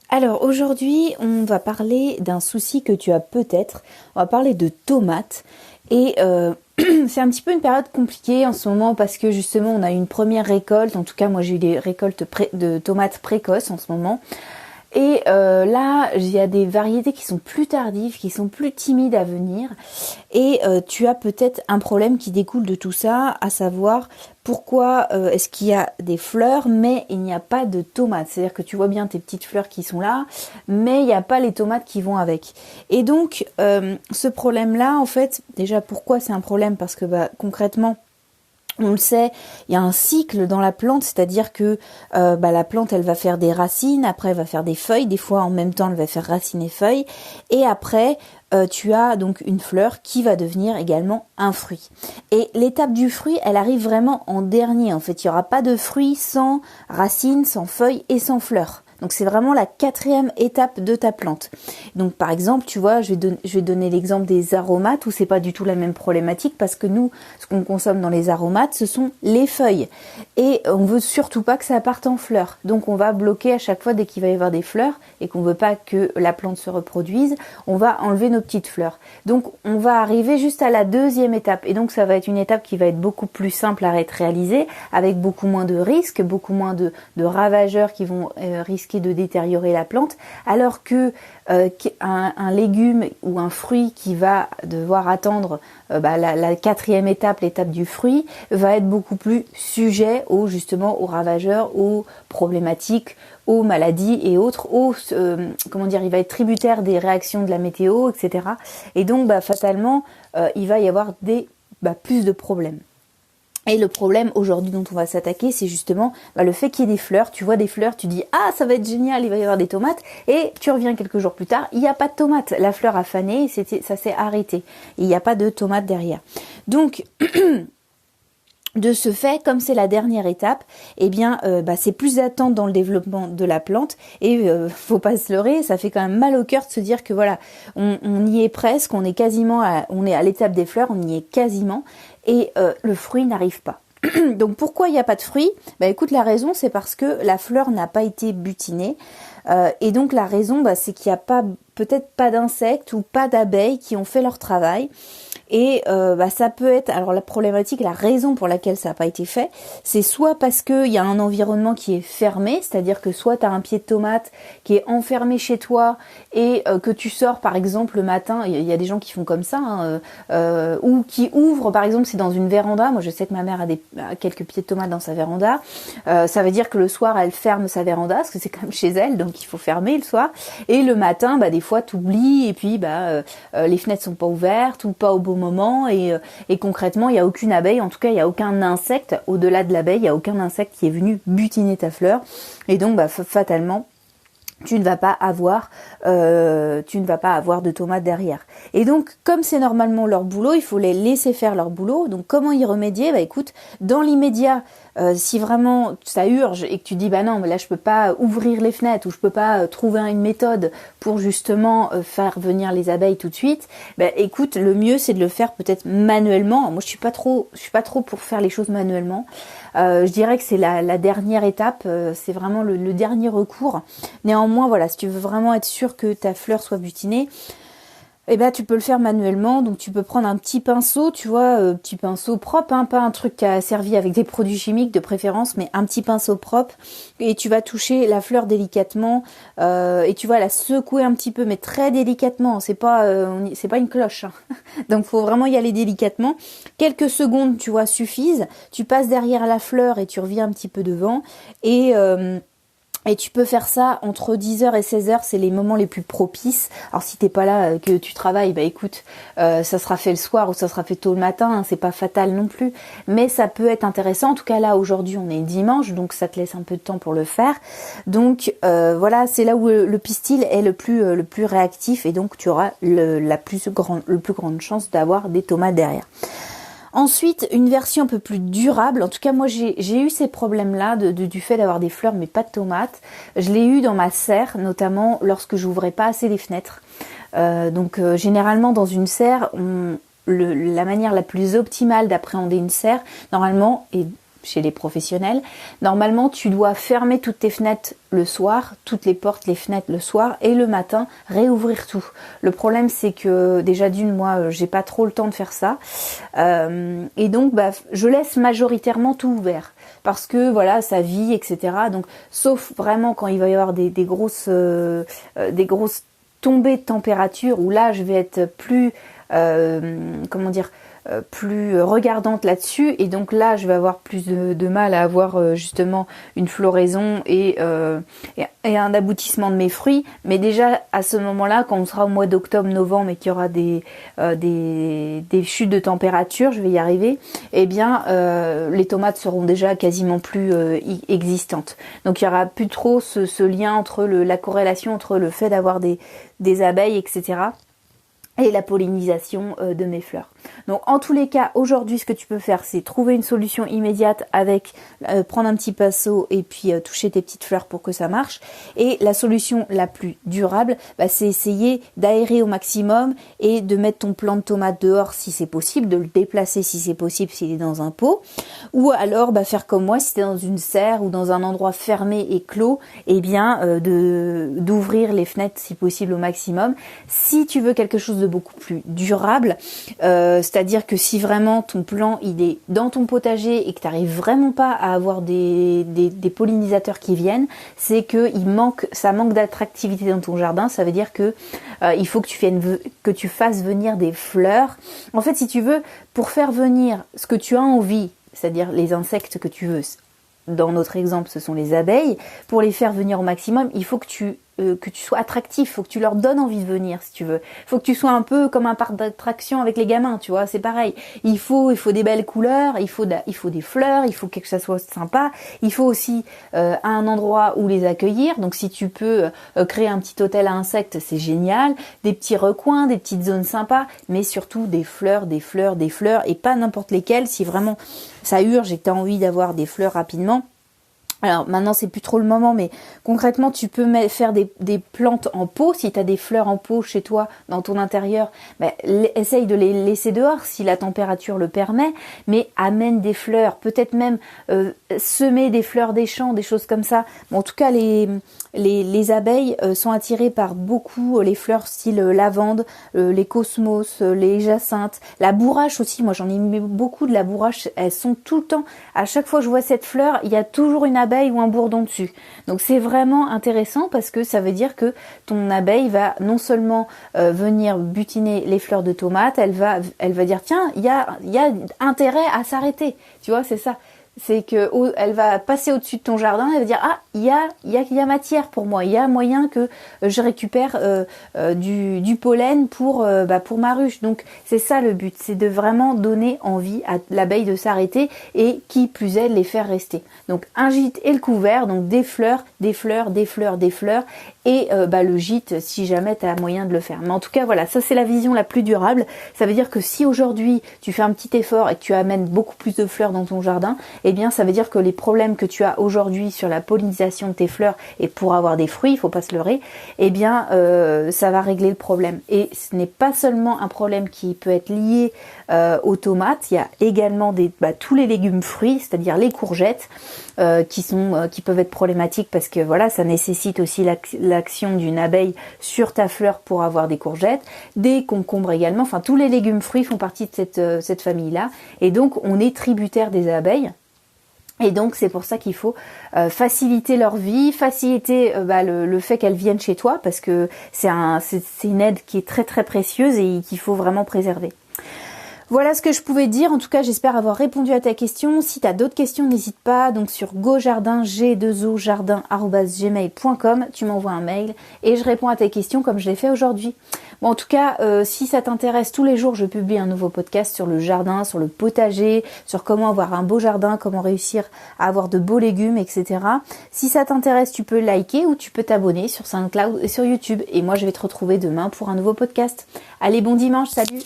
Alors aujourd'hui, on va parler d'un souci que tu as peut-être. On va parler de tomates. Et c'est un petit peu une période compliquée en ce moment parce que justement on a eu une première récolte. En tout cas, moi j'ai eu des récoltes de tomates précoces en ce moment. Et là, il y a des variétés qui sont plus tardives, qui sont plus timides à venir. Et tu as peut-être un problème qui découle de tout ça, à savoir pourquoi est-ce qu'il y a des fleurs, mais il n'y a pas de tomates. C'est-à-dire que tu vois bien tes petites fleurs qui sont là, mais il n'y a pas les tomates qui vont avec. Et donc, ce problème-là, en fait, déjà, pourquoi c'est un problème? Parce que concrètement, on le sait, il y a un cycle dans la plante, c'est-à-dire que la plante, elle va faire des racines, après elle va faire des feuilles, des fois en même temps elle va faire racines et feuilles, et après tu as donc une fleur qui va devenir également un fruit. Et l'étape du fruit, elle arrive vraiment en dernier, en fait, il n'y aura pas de fruit sans racines, sans feuilles et sans fleurs. Donc c'est vraiment la 4e étape de ta plante. Donc par exemple, tu vois, je vais donner l'exemple des aromates où c'est pas du tout la même problématique parce que nous, ce qu'on consomme dans les aromates, ce sont les feuilles. Et on veut surtout pas que ça parte en fleurs. Donc on va bloquer à chaque fois dès qu'il va y avoir des fleurs et qu'on veut pas que la plante se reproduise, on va enlever nos petites fleurs. Donc on va arriver juste à la 2e étape. Et donc ça va être une étape qui va être beaucoup plus simple à être réalisée avec beaucoup moins de risques, beaucoup moins de ravageurs qui vont risquer de détériorer la plante, alors que un légume ou un fruit qui va devoir attendre la 4e étape, l'étape du fruit, va être beaucoup plus sujet justement aux ravageurs, aux problématiques, aux maladies et autres, il va être tributaire des réactions de la météo, etc. Et donc fatalement, il va y avoir plus de problèmes. Et le problème aujourd'hui dont on va s'attaquer, c'est justement le fait qu'il y ait des fleurs. Tu vois des fleurs, tu dis « Ah, ça va être génial, il va y avoir des tomates ». Et tu reviens quelques jours plus tard, il n'y a pas de tomates. La fleur a fané, ça s'est arrêté. Il n'y a pas de tomates derrière. Donc, de ce fait, comme c'est la dernière étape, c'est plus d'attente dans le développement de la plante et faut pas se leurrer, ça fait quand même mal au cœur de se dire que voilà, on y est presque, on est à l'étape des fleurs, on y est quasiment et le fruit n'arrive pas. Donc pourquoi il n'y a pas de fruit? Écoute, la raison c'est parce que la fleur n'a pas été butinée et donc la raison c'est qu'il n'y a peut-être pas d'insectes ou pas d'abeilles qui ont fait leur travail. Et ça peut être, alors la problématique, la raison pour laquelle ça n'a pas été fait, c'est soit parce qu'il y a un environnement qui est fermé, c'est-à-dire que soit tu as un pied de tomate qui est enfermé chez toi et que tu sors par exemple le matin, il y a des gens qui font comme ça, ou qui ouvrent, par exemple c'est dans une véranda, moi je sais que ma mère a quelques pieds de tomates dans sa véranda, ça veut dire que le soir elle ferme sa véranda, parce que c'est quand même chez elle, donc il faut fermer le soir, et le matin des fois t'oublies, et puis les fenêtres sont pas ouvertes, ou pas au bon moment et concrètement il n'y a aucune abeille, en tout cas il n'y a aucun insecte au-delà de l'abeille, il n'y a aucun insecte qui est venu butiner ta fleur et donc fatalement tu ne vas pas avoir de tomates derrière. Et donc, comme c'est normalement leur boulot, il faut les laisser faire leur boulot. Donc, comment y remédier? Écoute, dans l'immédiat, si vraiment ça urge et que tu dis non, mais là je peux pas ouvrir les fenêtres ou je peux pas trouver une méthode pour justement faire venir les abeilles tout de suite, écoute, le mieux c'est de le faire peut-être manuellement. Moi, je suis pas trop pour faire les choses manuellement. Je dirais que c'est la dernière étape, c'est vraiment le dernier recours. Néanmoins, voilà, si tu veux vraiment être sûr que ta fleur soit butinée, tu peux le faire manuellement. Donc tu peux prendre un petit pinceau, tu vois, petit pinceau propre, pas un truc qui a servi avec des produits chimiques de préférence, mais un petit pinceau propre. Et tu vas toucher la fleur délicatement et tu vas la secouer un petit peu, mais très délicatement. C'est pas une cloche. Hein. Donc faut vraiment y aller délicatement. Quelques secondes, tu vois, suffisent. Tu passes derrière la fleur et tu reviens un petit peu devant et tu peux faire ça entre 10h et 16h, c'est les moments les plus propices. Alors si t'es pas là, que tu travailles, écoute, ça sera fait le soir ou ça sera fait tôt le matin, hein, c'est pas fatal non plus. Mais ça peut être intéressant, en tout cas là aujourd'hui on est dimanche, donc ça te laisse un peu de temps pour le faire. Donc voilà, c'est là où le pistil est le plus réactif et donc tu auras le plus grande chance d'avoir des tomates derrière. Ensuite, une version un peu plus durable. En tout cas, moi, j'ai eu ces problèmes-là du fait d'avoir des fleurs, mais pas de tomates. Je l'ai eu dans ma serre, notamment lorsque j'ouvrais pas assez les fenêtres. Généralement, dans une serre, la manière la plus optimale d'appréhender une serre, normalement, et chez les professionnels, normalement tu dois fermer toutes tes fenêtres le soir, toutes les portes, les fenêtres le soir, et le matin réouvrir tout. Le problème c'est que déjà moi j'ai pas trop le temps de faire ça, et donc je laisse majoritairement tout ouvert parce que voilà, ça vit, etc. Donc sauf vraiment quand il va y avoir des grosses tombées de température où là je vais être plus plus regardante là-dessus, et donc là je vais avoir plus de mal à avoir justement une floraison et un aboutissement de mes fruits. Mais déjà à ce moment-là, quand on sera au mois d'octobre, novembre et qu'il y aura des chutes de température, je vais y arriver, et bien les tomates seront déjà quasiment plus existantes. Donc il y aura plus trop ce lien entre la corrélation entre le fait d'avoir des abeilles, etc. et la pollinisation de mes fleurs. Donc en tous les cas, aujourd'hui ce que tu peux faire, c'est trouver une solution immédiate avec prendre un petit pinceau et puis toucher tes petites fleurs pour que ça marche. Et la solution la plus durable, c'est essayer d'aérer au maximum et de mettre ton plant de tomate dehors si c'est possible, de le déplacer si c'est possible s'il est dans un pot, ou alors faire comme moi, si tu es dans une serre ou dans un endroit fermé et clos, et bien d'ouvrir les fenêtres si possible au maximum. Si tu veux quelque chose de beaucoup plus durable, c'est-à-dire que si vraiment ton plant il est dans ton potager et que tu n'arrives vraiment pas à avoir des pollinisateurs qui viennent, c'est que ça manque d'attractivité dans ton jardin. Ça veut dire que il faut que tu fasses venir des fleurs. En fait, si tu veux, pour faire venir ce que tu as envie, c'est-à-dire les insectes que tu veux, dans notre exemple ce sont les abeilles, pour les faire venir au maximum, il faut que tu sois attractif, faut que tu leur donnes envie de venir si tu veux. Faut que tu sois un peu comme un parc d'attraction avec les gamins, tu vois, c'est pareil. Il faut des belles couleurs, il faut des fleurs, il faut que ça soit sympa. Il faut aussi un endroit où les accueillir. Donc si tu peux créer un petit hôtel à insectes, c'est génial. Des petits recoins, des petites zones sympas, mais surtout des fleurs et pas n'importe lesquelles. Si vraiment ça urge et que tu as envie d'avoir des fleurs rapidement. Alors maintenant c'est plus trop le moment, mais concrètement tu peux faire des plantes en pot. Si tu as des fleurs en pot chez toi dans ton intérieur, essaye de les laisser dehors si la température le permet, mais amène des fleurs, peut-être même semer des fleurs des champs, des choses comme ça. Bon, en tout cas les abeilles sont attirées par beaucoup les fleurs style lavande, les cosmos, les jacinthes, la bourrache aussi. Moi j'en ai mis beaucoup de la bourrache, elles sont tout le temps, à chaque fois que je vois cette fleur, il y a toujours une abeille ou un bourdon dessus. Donc c'est vraiment intéressant parce que ça veut dire que ton abeille va non seulement venir butiner les fleurs de tomates, elle va dire tiens, il y a intérêt à s'arrêter. Tu vois, c'est ça. C'est que elle va passer au-dessus de ton jardin, elle va dire ah, il y a matière pour moi, il y a moyen que je récupère du pollen pour ma ruche. Donc c'est ça le but, c'est de vraiment donner envie à l'abeille de s'arrêter et qui plus est de les faire rester. Donc un gîte et le couvert, donc des fleurs et le gîte si jamais tu as moyen de le faire. Mais en tout cas voilà, ça c'est la vision la plus durable. Ça veut dire que si aujourd'hui tu fais un petit effort et que tu amènes beaucoup plus de fleurs dans ton jardin, eh bien ça veut dire que les problèmes que tu as aujourd'hui sur la pollinisation de tes fleurs et pour avoir des fruits, il faut pas se leurrer, eh bien ça va régler le problème. Et ce n'est pas seulement un problème qui peut être lié aux tomates, il y a également tous les légumes fruits, c'est-à-dire les courgettes qui peuvent être problématiques parce que voilà, ça nécessite aussi l'action d'une abeille sur ta fleur pour avoir des courgettes, des concombres également, enfin tous les légumes fruits font partie de cette famille-là, et donc on est tributaire des abeilles. Et donc c'est pour ça qu'il faut faciliter leur vie, faciliter le fait qu'elles viennent chez toi, parce que c'est une aide qui est très très précieuse et qu'il faut vraiment préserver. Voilà ce que je pouvais dire. En tout cas, j'espère avoir répondu à ta question. Si tu as d'autres questions, n'hésite pas. Donc sur gojardin, g2ojardin@gmail.com, tu m'envoies un mail et je réponds à tes questions comme je l'ai fait aujourd'hui. Bon, en tout cas, si ça t'intéresse, tous les jours, je publie un nouveau podcast sur le jardin, sur le potager, sur comment avoir un beau jardin, comment réussir à avoir de beaux légumes, etc. Si ça t'intéresse, tu peux liker ou tu peux t'abonner sur SoundCloud et sur YouTube. Et moi, je vais te retrouver demain pour un nouveau podcast. Allez, bon dimanche, salut!